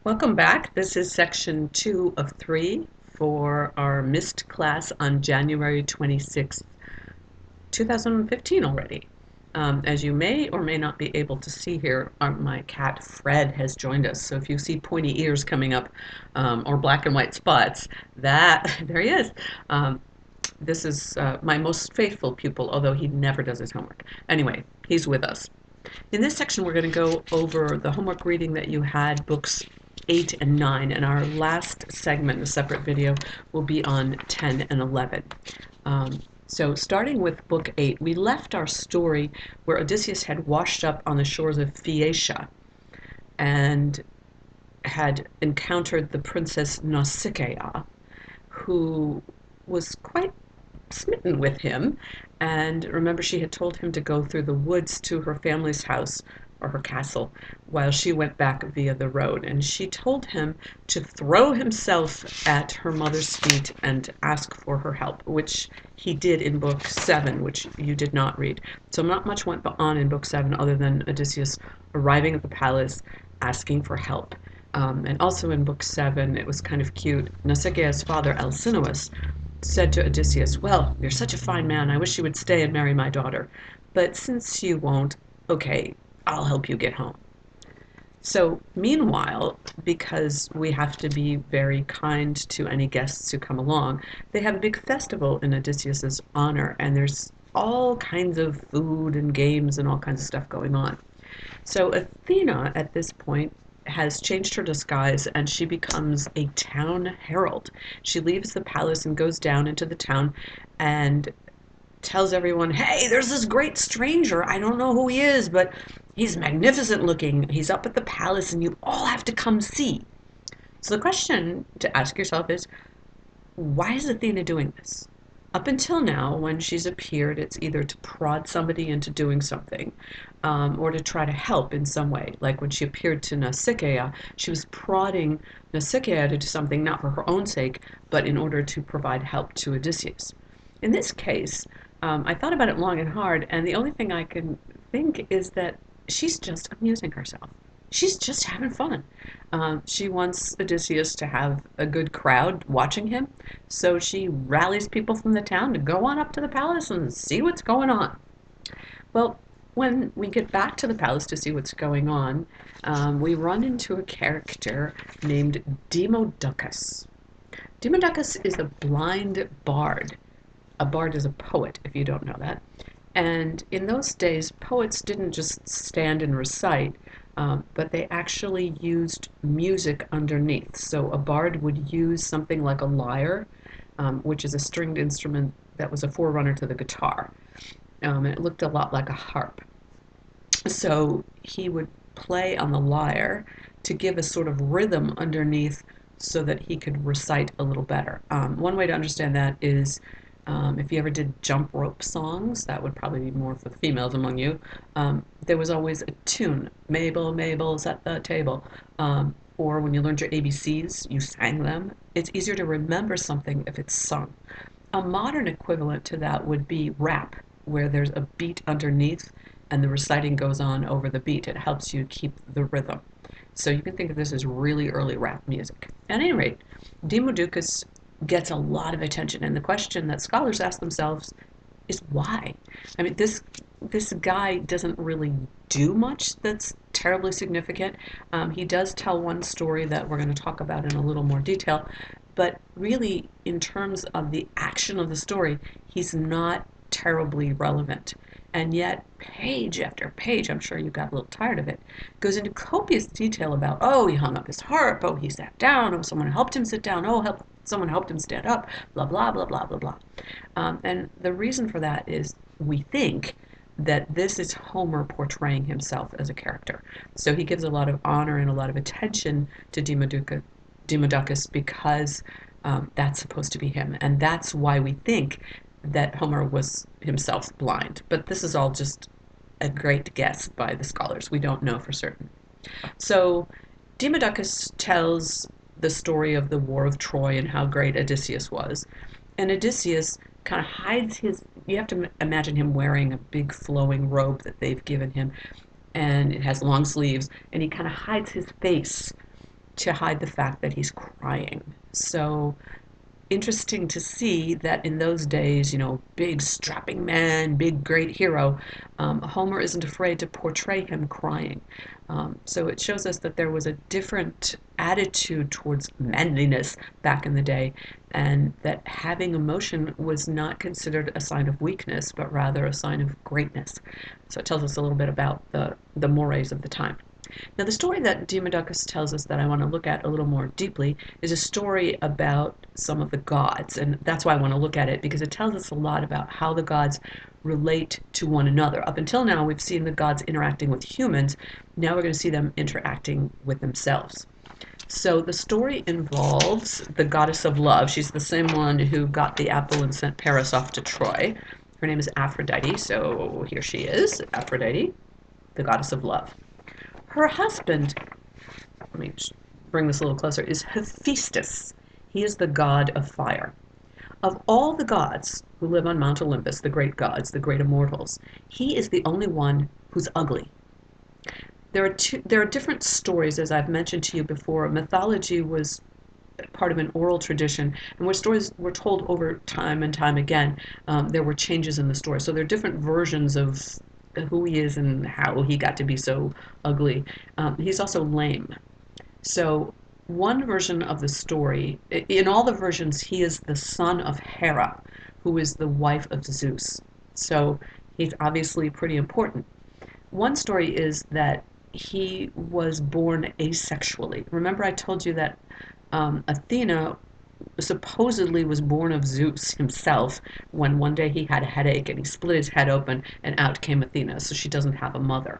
Welcome back. This is section 2 of 3 for our missed class on January 26th, 2015 already. As you may or may not be able to see here, my cat Fred has joined us. So if you see pointy ears coming up or black and white spots, there he is. This is my most faithful pupil, although he never does his homework. Anyway, he's with us. In this section, we're going to go over the homework reading that you had, books 8 and 9, and our last segment, a separate video, will be on 10 and 11. So starting with book 8, we left our story where Odysseus had washed up on the shores of Phaeacia and had encountered the princess Nausicaa, who was quite smitten with him. And remember, she had told him to go through the woods to her family's house or her castle while she went back via the road. And she told him to throw himself at her mother's feet and ask for her help, which he did in book 7, which you did not read. So not much went on in book 7 other than Odysseus arriving at the palace, asking for help. And also in book 7, it was kind of cute. Nausicaa's father, Alcinous, said to Odysseus, "Well, you're such a fine man, I wish you would stay and marry my daughter. But since you won't, okay, I'll help you get home." So meanwhile, because we have to be very kind to any guests who come along, they have a big festival in Odysseus's honor, and there's all kinds of food and games and all kinds of stuff going on. So Athena, at this point, has changed her disguise and she becomes a town herald. She leaves the palace and goes down into the town and tells everyone, "Hey, there's this great stranger. I don't know who he is, but he's magnificent looking. He's up at the palace and you all have to come see." So the question to ask yourself is, why is Athena doing this? Up until now, when she's appeared, it's either to prod somebody into doing something or to try to help in some way. Like when she appeared to Nausicaa, she was prodding Nausicaa to do something not for her own sake, but in order to provide help to Odysseus. In this case, I thought about it long and hard, and the only thing I can think is that she's just amusing herself. She's just having fun. She wants Odysseus to have a good crowd watching him, so she rallies people from the town to go on up to the palace and see what's going on. Well, when we get back to the palace to see what's going on, we run into a character named Demodocus. Demodocus is a blind bard. A bard is a poet, if you don't know that. And in those days, poets didn't just stand and recite, but they actually used music underneath. So a bard would use something like a lyre, which is a stringed instrument that was a forerunner to the guitar. And it looked a lot like a harp. So he would play on the lyre to give a sort of rhythm underneath so that he could recite a little better. One way to understand that is if you ever did jump rope songs, that would probably be more for the females among you. There was always a tune. Mabel, Mabel's at the table. Or when you learned your ABCs, you sang them. It's easier to remember something if it's sung. A modern equivalent to that would be rap, where there's a beat underneath and the reciting goes on over the beat. It helps you keep the rhythm. So you can think of this as really early rap music. At any rate, Demodocus gets a lot of attention, and the question that scholars ask themselves is why? I mean, this guy doesn't really do much that's terribly significant. He does tell one story that we're going to talk about in a little more detail, but really, in terms of the action of the story, he's not terribly relevant. And yet, page after page, I'm sure you got a little tired of it, goes into copious detail about, oh, he hung up his harp, oh, he sat down, oh, someone helped him sit down, oh, someone helped him stand up, blah, blah, blah, blah, blah, blah. And the reason for that is we think that this is Homer portraying himself as a character. So he gives a lot of honor and a lot of attention to Demodocus because that's supposed to be him. And that's why we think that Homer was himself blind. But this is all just a great guess by the scholars. We don't know for certain. So Demodocus tells the story of the War of Troy and how great Odysseus was. And Odysseus kind of hides his, you have to imagine him wearing a big flowing robe that they've given him, and it has long sleeves, and he kind of hides his face to hide the fact that he's crying. So interesting to see that in those days, big strapping man, big great hero, Homer isn't afraid to portray him crying. So it shows us that there was a different attitude towards manliness back in the day, and that having emotion was not considered a sign of weakness, but rather a sign of greatness. So it tells us a little bit about the mores of the time. Now, the story that Demodocus tells us that I want to look at a little more deeply is a story about some of the gods, and that's why I want to look at it, because it tells us a lot about how the gods relate to one another. Up until now, we've seen the gods interacting with humans. Now we're going to see them interacting with themselves. So the story involves the goddess of love. She's the same one who got the apple and sent Paris off to Troy. Her name is Aphrodite, so here she is, Aphrodite, the goddess of love. Her husband, let me bring this a little closer, is Hephaestus. He is the god of fire. Of all the gods who live on Mount Olympus, the great gods, the great immortals, he is the only one who's ugly. There are different stories, as I've mentioned to you before. Mythology was part of an oral tradition, and where stories were told over time and time again, there were changes in the story. So there are different versions of who he is and how he got to be so ugly. He's also lame. So one version of the story, in all the versions, he is the son of Hera, who is the wife of Zeus. So he's obviously pretty important. One story is that he was born asexually. Remember I told you that Athena supposedly was born of Zeus himself, when one day he had a headache and he split his head open and out came Athena, so she doesn't have a mother.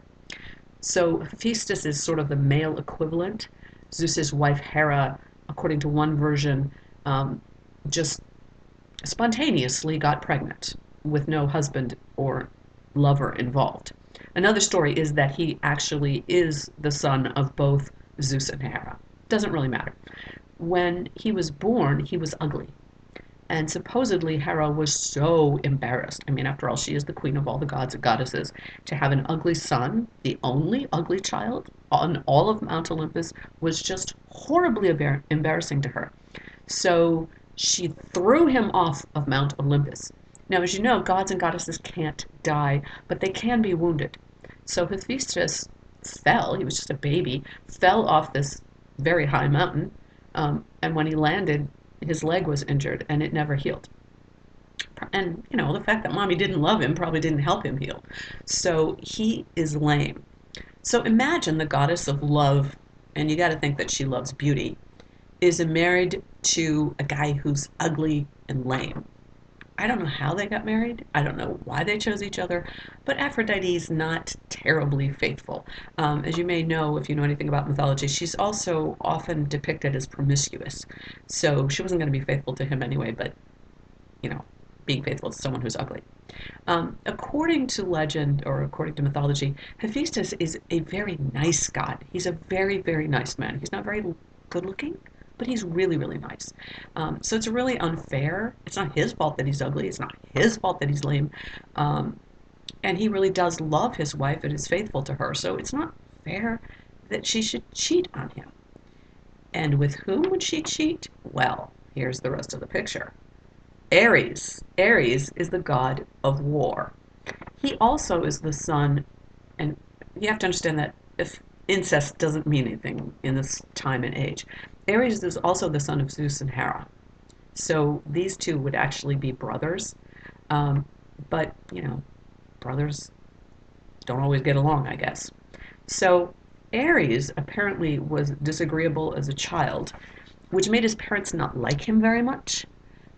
So Hephaestus is sort of the male equivalent. Zeus's wife Hera, according to one version, just spontaneously got pregnant with no husband or lover involved. Another story is that he actually is the son of both Zeus and Hera. Doesn't really matter. When he was born, he was ugly. And supposedly Hera was so embarrassed. I mean, after all, she is the queen of all the gods and goddesses. To have an ugly son, the only ugly child on all of Mount Olympus, was just horribly embarrassing to her. So she threw him off of Mount Olympus. Now, as you know, gods and goddesses can't die, but they can be wounded. So Hephaestus fell, he was just a baby, fell off this very high mountain, and when he landed, his leg was injured and it never healed. And, the fact that mommy didn't love him probably didn't help him heal. So he is lame. So imagine the goddess of love, and you got to think that she loves beauty, is married to a guy who's ugly and lame. I don't know how they got married. I don't know why they chose each other, but Aphrodite is not terribly faithful. As you may know, if you know anything about mythology, she's also often depicted as promiscuous. So she wasn't going to be faithful to him anyway, but, being faithful to someone who's ugly. According to legend, or according to mythology, Hephaestus is a very nice god. He's a very, very nice man. He's not very good looking, but he's really, really nice. So it's really unfair. It's not his fault that he's ugly. It's not his fault that he's lame. And he really does love his wife and is faithful to her. So it's not fair that she should cheat on him. And with whom would she cheat? Well, here's the rest of the picture. Ares. Ares is the god of war. He also is the son, and you have to understand that if incest doesn't mean anything in this time and age. Ares is also the son of Zeus and Hera. So these two would actually be brothers. But, brothers don't always get along, I guess. So Ares apparently was disagreeable as a child, which made his parents not like him very much.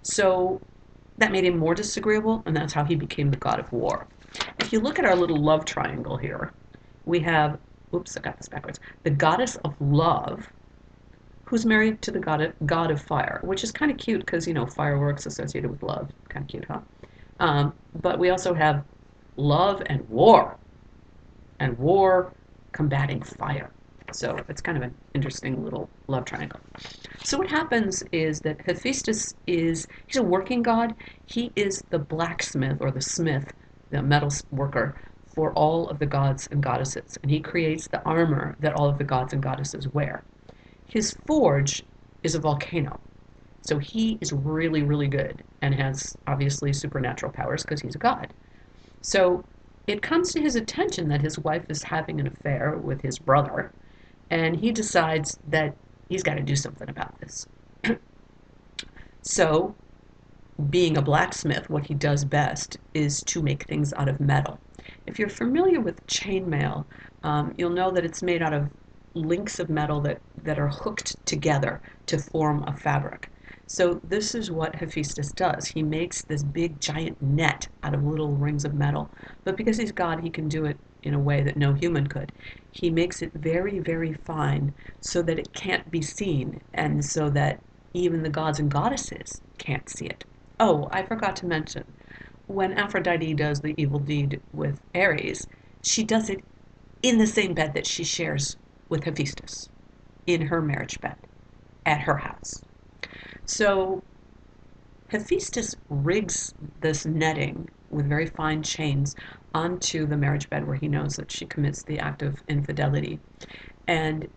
So that made him more disagreeable, and that's how he became the god of war. If you look at our little love triangle here, we have, oops, I got this backwards, the goddess of love, who's married to the god of fire, which is kind of cute because, fireworks associated with love. Kind of cute, huh? But we also have love and war combating fire. So it's kind of an interesting little love triangle. So what happens is that Hephaestus he's a working god. He is the blacksmith or the smith, the metal worker for all of the gods and goddesses. And he creates the armor that all of the gods and goddesses wear. His forge is a volcano. So he is really, really good and has obviously supernatural powers because he's a god. So it comes to his attention that his wife is having an affair with his brother, and he decides that he's got to do something about this. So, being a blacksmith, what he does best is to make things out of metal. If you're familiar with chainmail, you'll know that it's made out of links of metal that are hooked together to form a fabric. So this is what Hephaestus does. He makes this big giant net out of little rings of metal. But because he's God, he can do it in a way that no human could. He makes it very, very fine so that it can't be seen and so that even the gods and goddesses can't see it. Oh, I forgot to mention, when Aphrodite does the evil deed with Ares, she does it in the same bed that she shares with Hephaestus, in her marriage bed, at her house. So Hephaestus rigs this netting with very fine chains onto the marriage bed where he knows that she commits the act of infidelity. And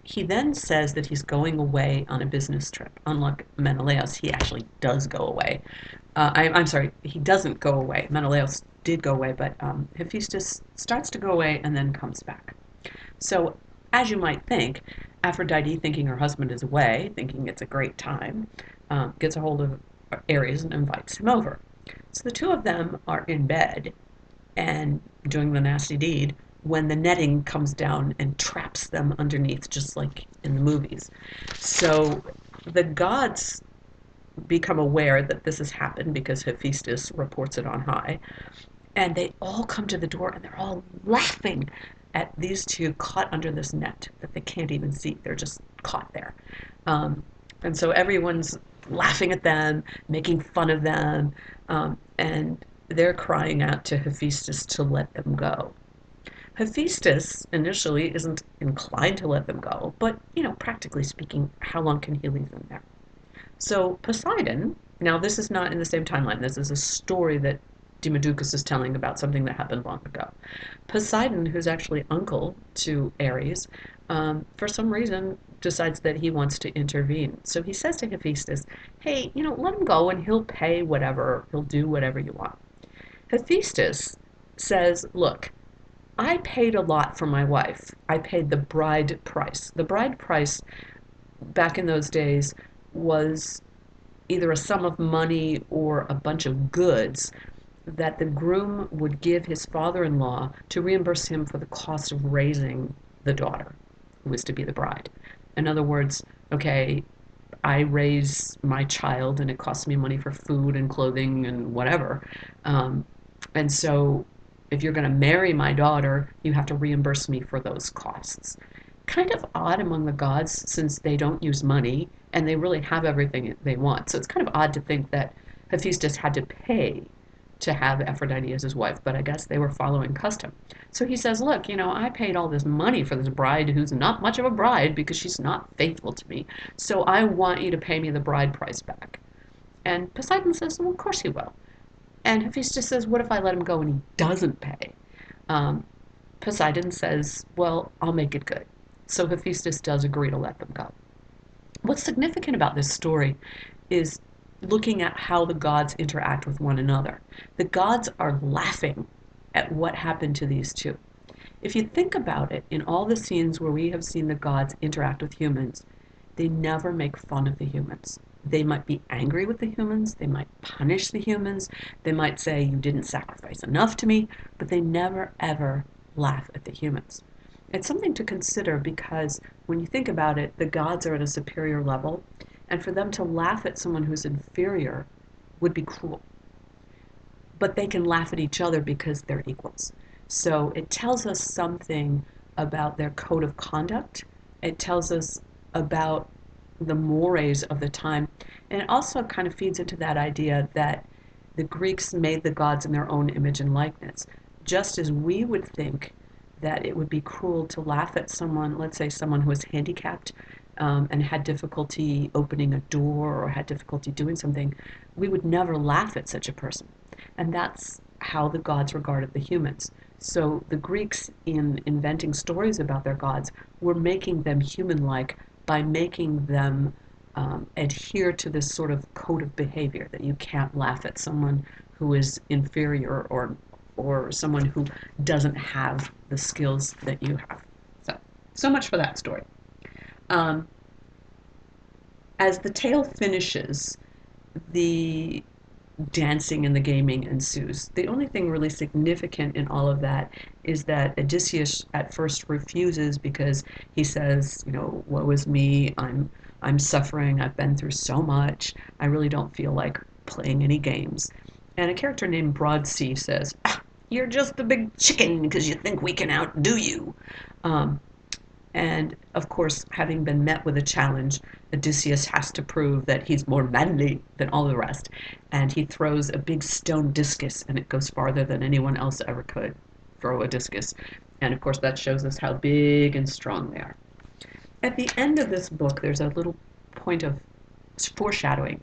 he then says that he's going away on a business trip. Unlike Menelaus, he actually does go away. I'm sorry, he doesn't go away. Menelaus did go away, but Hephaestus starts to go away and then comes back. So, as you might think, Aphrodite, thinking her husband is away, thinking it's a great time, gets a hold of Ares and invites him over. So the two of them are in bed and doing the nasty deed when the netting comes down and traps them underneath, just like in the movies. So the gods become aware that this has happened because Hephaestus reports it on high, and they all come to the door and they're all laughing at these two caught under this net that they can't even see. They're just caught there. And so everyone's laughing at them, making fun of them, and they're crying out to Hephaestus to let them go. Hephaestus initially isn't inclined to let them go, but, practically speaking, how long can he leave them there? So Poseidon, now this is not in the same timeline, this is a story that Demodocus is telling about something that happened long ago. Poseidon, who's actually uncle to Ares, for some reason decides that he wants to intervene. So he says to Hephaestus, hey, let him go and he'll pay whatever, he'll do whatever you want. Hephaestus says, look, I paid a lot for my wife. I paid the bride price. The bride price back in those days was either a sum of money or a bunch of goods that the groom would give his father-in-law to reimburse him for the cost of raising the daughter, who was to be the bride. In other words, okay, I raise my child and it costs me money for food and clothing and whatever. And so if you're going to marry my daughter, you have to reimburse me for those costs. Kind of odd among the gods since they don't use money and they really have everything they want. So it's kind of odd to think that Hephaestus had to pay to have Aphrodite as his wife, but I guess they were following custom. So he says, look, I paid all this money for this bride who's not much of a bride because she's not faithful to me, so I want you to pay me the bride price back. And Poseidon says, well, of course he will. And Hephaestus says, what if I let him go and he doesn't pay? Poseidon says, well, I'll make it good. So Hephaestus does agree to let them go. What's significant about this story is looking at how the gods interact with one another. The gods are laughing at what happened to these two. If you think about it, in all the scenes where we have seen the gods interact with humans, they never make fun of the humans. They might be angry with the humans, they might punish the humans, they might say, you didn't sacrifice enough to me, but they never ever laugh at the humans. It's something to consider because when you think about it, the gods are at a superior level, and for them to laugh at someone who's inferior would be cruel. But they can laugh at each other because they're equals. So it tells us something about their code of conduct. It tells us about the mores of the time. And it also kind of feeds into that idea that the Greeks made the gods in their own image and likeness. Just as we would think that it would be cruel to laugh at someone, let's say someone who was handicapped and had difficulty opening a door or had difficulty doing something, we would never laugh at such a person. And that's how the gods regarded the humans. So the Greeks, in inventing stories about their gods, were making them human-like by making them adhere to this sort of code of behavior that you can't laugh at someone who is inferior or someone who doesn't have the skills that you have. So much for that story. As the tale finishes, the dancing and the gaming ensues. The only thing really significant in all of that is that Odysseus at first refuses because he says, woe is me, I'm suffering, I've been through so much, I really don't feel like playing any games. And a character named Broadsea says, you're just a big chicken because you think we can outdo you. And of course, having been met with a challenge, Odysseus has to prove that he's more manly than all the rest. And he throws a big stone discus, and it goes farther than anyone else ever could throw a discus. And of course, that shows us how big and strong they are. At the end of this book, there's a little point of foreshadowing.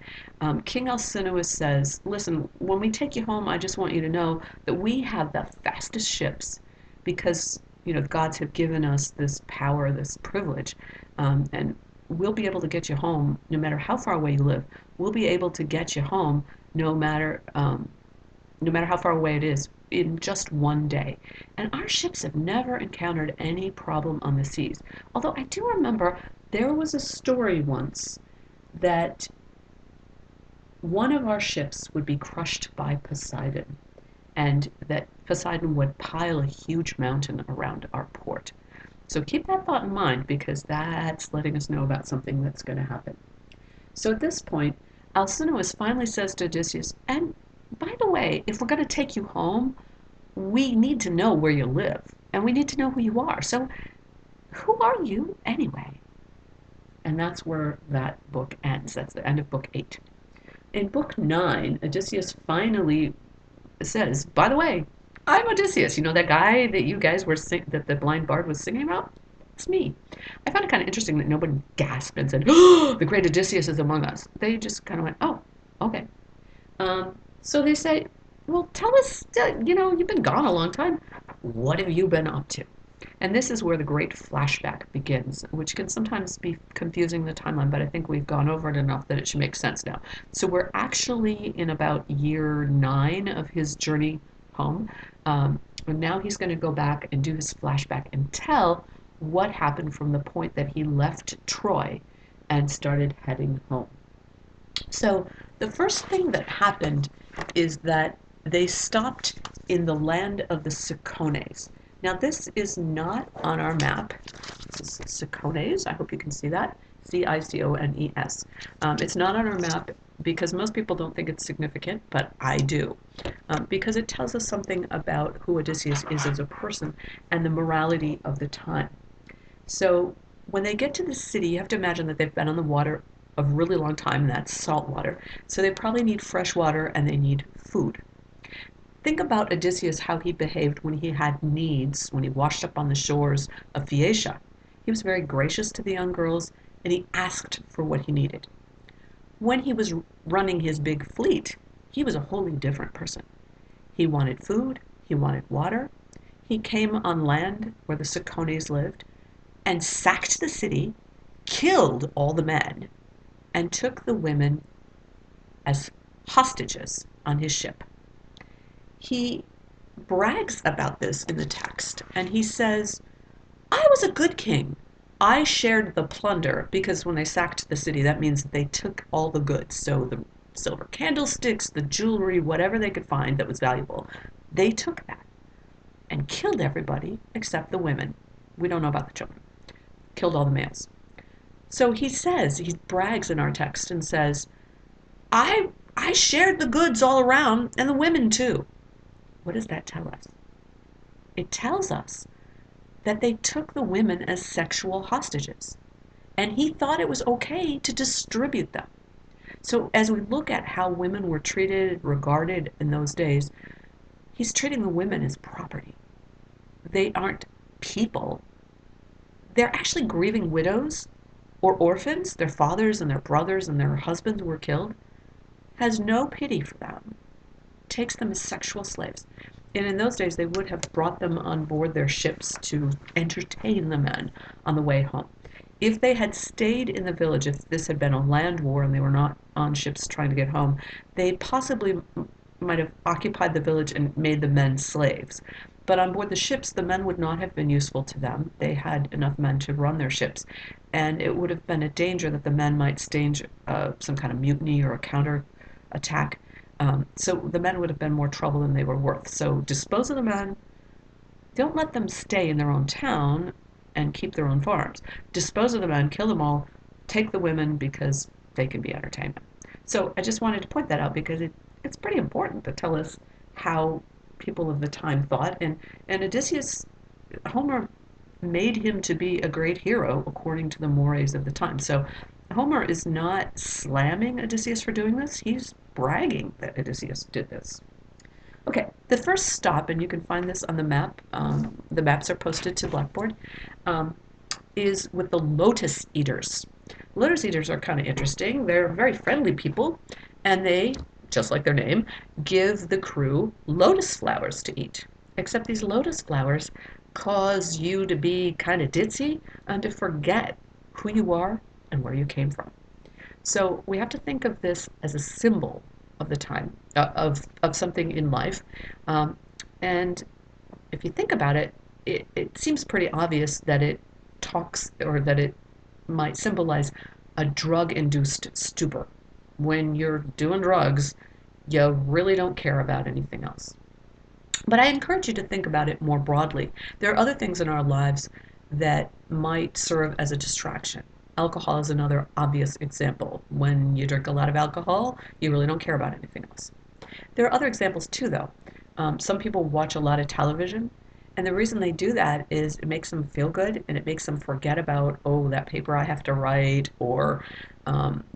King Alcinous says, listen, when we take you home, I just want you to know that we have the fastest ships because the gods have given us this power, this privilege, and we'll be able to get you home no matter how far away you live. We'll be able to get you home no matter how far away it is in just one day. And our ships have never encountered any problem on the seas. Although I do remember there was a story once that one of our ships would be crushed by Poseidon, and that Poseidon would pile a huge mountain around our port. So keep that thought in mind because that's letting us know about something that's going to happen. So at this point, Alcinous finally says to Odysseus, and by the way, if we're going to take you home, we need to know where you live, and we need to know who you are. So who are you anyway? And that's where that book ends. That's the end of book 8. In book 9, Odysseus finally says, by the way, I'm Odysseus. That guy that you guys were that the blind bard was singing about? It's me. I found it kind of interesting that nobody gasped and said, oh, the great Odysseus is among us. They just kind of went, oh, okay. So they say, well, tell us, you've been gone a long time. What have you been up to? And this is where the great flashback begins, which can sometimes be confusing the timeline, but I think we've gone over it enough that it should make sense now. So we're actually in about year 9 of his journey home. And now he's going to go back and do his flashback and tell what happened from the point that he left Troy and started heading home. So the first thing that happened is that they stopped in the land of the Psico Days. Now this is not on our map. This is Psico Days. I hope you can see that. Cicones. It's not on our map because most people don't think it's significant, but I do. Because it tells us something about who Odysseus is as a person and the morality of the time. So when they get to the city, you have to imagine that they've been on the water a really long time, and that's salt water. So they probably need fresh water and they need food. Think about Odysseus, how he behaved when he had needs, when he washed up on the shores of Phaeacia. He was very gracious to the young girls, and he asked for what he needed. When he was running his big fleet, he was a wholly different person. He wanted food, he wanted water. He came on land where the Cicones lived, and sacked the city, killed all the men, and took the women as hostages on his ship. He brags about this in the text, and he says, I was a good king. I shared the plunder, because when they sacked the city, that means that they took all the goods. So the silver candlesticks, the jewelry, whatever they could find that was valuable, they took that and killed everybody except the women. We don't know about the children. Killed all the males. So he says, he brags in our text and says, I shared the goods all around, and the women too. What does that tell us? It tells us that they took the women as sexual hostages, and he thought it was okay to distribute them. So as we look at how women were treated, regarded in those days, he's treating the women as property. They aren't people. They're actually grieving widows or orphans. Their fathers and their brothers and their husbands were killed. Has no pity for them. Takes them as sexual slaves. And in those days, they would have brought them on board their ships to entertain the men on the way home. If they had stayed in the village, if this had been a land war and they were not on ships trying to get home, they possibly might have occupied the village and made the men slaves. But on board the ships, the men would not have been useful to them. They had enough men to run their ships, and it would have been a danger that the men might stage some kind of mutiny or a counter attack. So the men would have been more trouble than they were worth. So dispose of the men, don't let them stay in their own town and keep their own farms. Dispose of the men, kill them all, take the women because they can be entertainment. So I just wanted to point that out because it's pretty important to tell us how people of the time thought. And Odysseus, Homer made him to be a great hero according to the mores of the time. So Homer is not slamming Odysseus for doing this, he's bragging that Odysseus did this. Okay, the first stop, and you can find this on the map, the maps are posted to Blackboard, um, is with the Lotus Eaters. Lotus Eaters are kind of interesting. They're very friendly people, and they, just like their name, give the crew lotus flowers to eat. Except these lotus flowers cause you to be kind of ditzy and to forget who you are and where you came from. So we have to think of this as a symbol of the time, of something in life. Um, and if you think about it, it seems pretty obvious that it talks or that it might symbolize a drug-induced stupor. When you're doing drugs, you really don't care about anything else. But I encourage you to think about it more broadly. There are other things in our lives that might serve as a distraction. Alcohol is another obvious example. When you drink a lot of alcohol, you really don't care about anything else. There are other examples too, though. Some people watch a lot of television, and the reason they do that is it makes them feel good and it makes them forget about, oh, that paper I have to write, or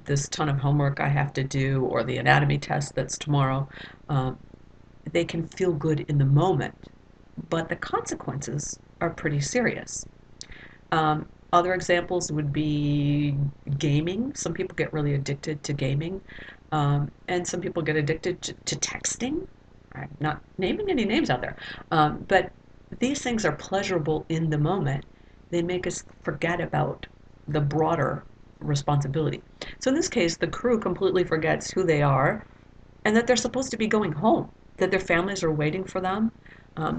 this ton of homework I have to do, or the anatomy test that's tomorrow. Um, they can feel good in the moment, but the consequences are pretty serious. Other examples would be gaming. Some people get really addicted to gaming, and some people get addicted to texting. I'm not naming any names out there, but these things are pleasurable in the moment. They make us forget about the broader responsibility. So in this case, the crew completely forgets who they are and that they're supposed to be going home, that their families are waiting for them.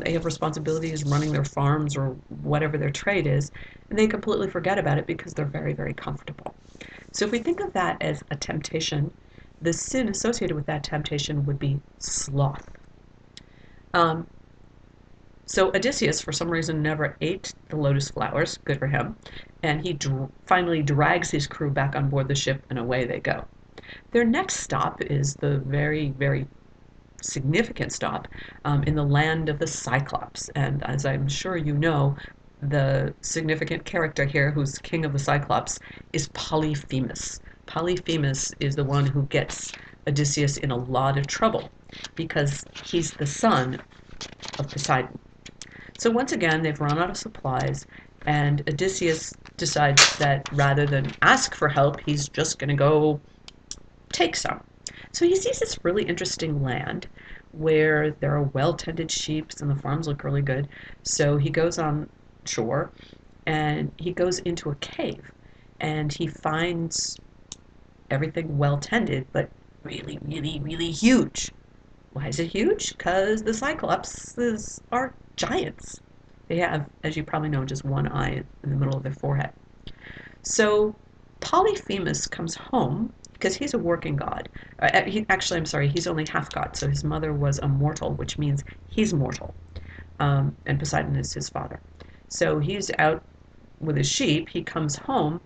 They have responsibilities running their farms or whatever their trade is, and they completely forget about it because they're very, very comfortable. So if we think of that as a temptation, the sin associated with that temptation would be sloth. Um, so Odysseus, for some reason, never ate the lotus flowers. Good for him. And he finally drags his crew back on board the ship, and away they go. Their next stop is the very, very significant stop in the land of the Cyclops. And as I'm sure you know, the significant character here who's king of the Cyclops is Polyphemus. Polyphemus is the one who gets Odysseus in a lot of trouble because he's the son of Poseidon. So once again, they've run out of supplies, and Odysseus decides that rather than ask for help, he's just going to go take some. So he sees this really interesting land where there are well-tended sheep and the farms look really good. So he goes on shore and he goes into a cave and he finds everything well-tended but really, really, really huge. Why is it huge? Because the Cyclopses are giants. They have, as you probably know, just one eye in the middle of their forehead. So Polyphemus comes home because he's a working god. I'm sorry, he's only half god. So his mother was a mortal, which means he's mortal. And Poseidon is his father. So he's out with his sheep. He comes home,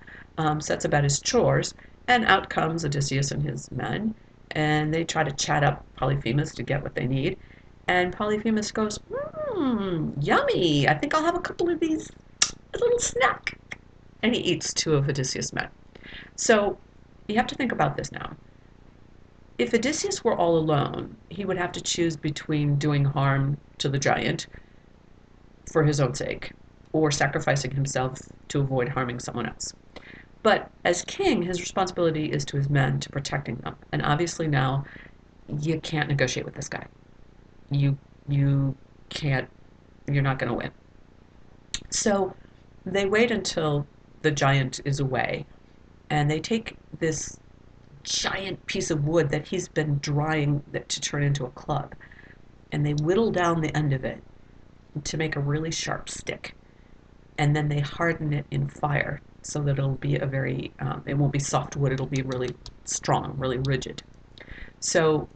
sets about his chores, and out comes Odysseus and his men. And they try to chat up Polyphemus to get what they need. And Polyphemus goes, yummy. I think I'll have a couple of these, a little snack. And he eats two of Odysseus' men. So you have to think about this now. If Odysseus were all alone, he would have to choose between doing harm to the giant for his own sake or sacrificing himself to avoid harming someone else. But as king, his responsibility is to his men, to protecting them. And obviously now, you can't negotiate with this guy. You can't, you're not going to win. So they wait until the giant is away, and they take this giant piece of wood that he's been drying to turn into a club, and they whittle down the end of it to make a really sharp stick, and then they harden it in fire so that it'll be a very, it won't be soft wood, it'll be really strong, really rigid. So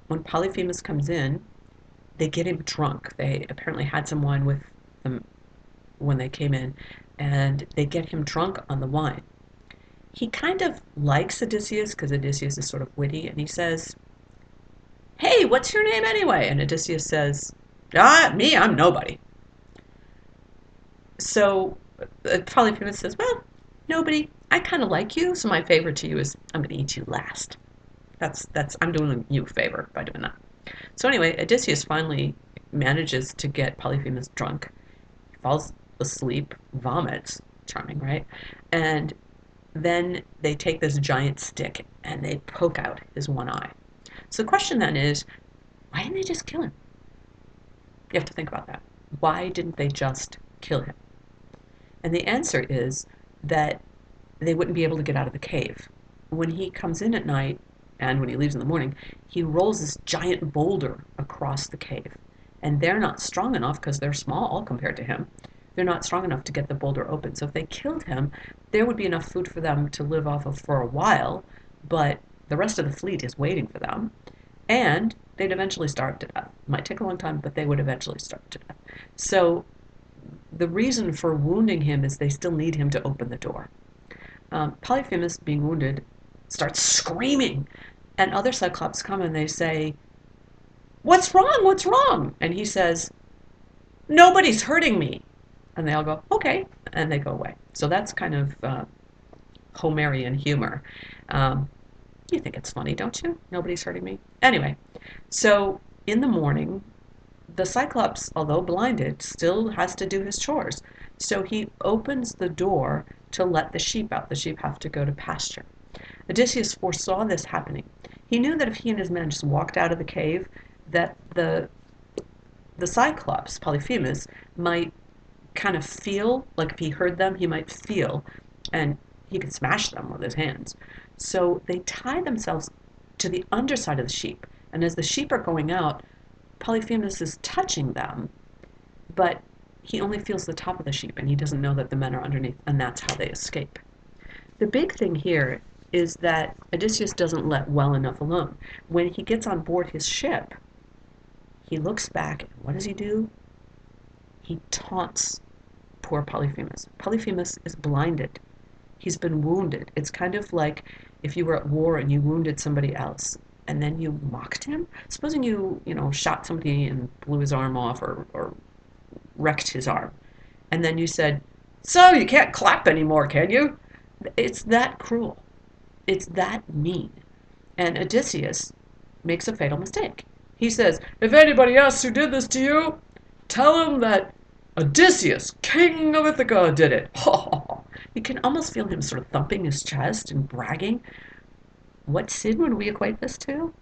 when Polyphemus comes in, they get him drunk. They apparently had some wine with them when they came in, and they get him drunk on the wine. He kind of likes Odysseus because Odysseus is sort of witty, and he says, "Hey, what's your name anyway?" And Odysseus says, "Me, I'm nobody." So Polyphemus says, "Well, nobody. I kind of like you, so my favor to you is I'm going to eat you last. I'm doing you a favor by doing that." So anyway, Odysseus finally manages to get Polyphemus drunk. He falls asleep, vomits, charming, right? And then they take this giant stick and they poke out his one eye. So the question then is, why didn't they just kill him? You have to think about that. Why didn't they just kill him? And the answer is that they wouldn't be able to get out of the cave. When he comes in at night and when he leaves in the morning, he rolls this giant boulder across the cave. And they're not strong enough, because they're small compared to him, they're not strong enough to get the boulder open. So if they killed him, there would be enough food for them to live off of for a while, but the rest of the fleet is waiting for them, and they'd eventually starve to death. It might take a long time, but they would eventually starve to death. So the reason for wounding him is they still need him to open the door. Polyphemus, being wounded, starts screaming, and other Cyclops come and they say, "What's wrong? What's wrong?" And he says, "Nobody's hurting me." And they all go, "Okay," and they go away. So that's kind of Homerian humor. You think it's funny, don't you? Nobody's hurting me. Anyway, so in the morning, the Cyclops, although blinded, still has to do his chores. So he opens the door to let the sheep out. The sheep have to go to pasture. Odysseus foresaw this happening. He knew that if he and his men just walked out of the cave, that the Cyclops, Polyphemus, might kind of feel, like if he heard them, he might feel, and he could smash them with his hands. So they tie themselves to the underside of the sheep, and as the sheep are going out, Polyphemus is touching them, but he only feels the top of the sheep, and he doesn't know that the men are underneath, and that's how they escape. The big thing here is that Odysseus doesn't let well enough alone. When he gets on board his ship, he looks back, and what does he do? He taunts poor Polyphemus. Polyphemus is blinded. He's been wounded. It's kind of like if you were at war and you wounded somebody else and then you mocked him. Supposing you shot somebody and blew his arm off or wrecked his arm. And then you said, "So you can't clap anymore, can you?" It's that cruel. It's that mean. And Odysseus makes a fatal mistake. He says, "If anybody asks who did this to you, tell him that Odysseus, king of Ithaca, did it." You can almost feel him sort of thumping his chest and bragging. What sin would we equate this to?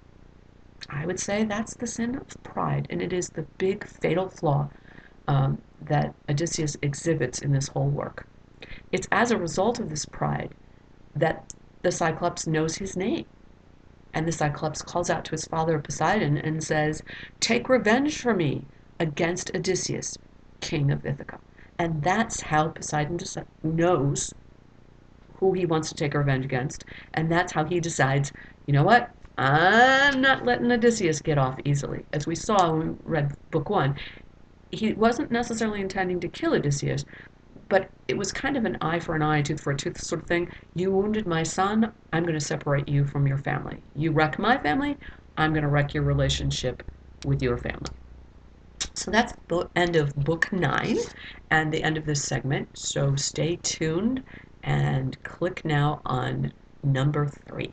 I would say that's the sin of pride, and it is the big fatal flaw that Odysseus exhibits in this whole work. It's as a result of this pride that the Cyclops knows his name. And the Cyclops calls out to his father Poseidon and says, "Take revenge for me against Odysseus, king of Ithaca." And that's how Poseidon knows who he wants to take revenge against. And that's how he decides, you know what? I'm not letting Odysseus get off easily. As we saw when we read book 1, he wasn't necessarily intending to kill Odysseus, but it was kind of an eye for an eye, tooth for a tooth sort of thing. You wounded my son, I'm going to separate you from your family. You wreck my family, I'm going to wreck your relationship with your family. So that's the end of book 9 and the end of this segment. So stay tuned and click now on number 3.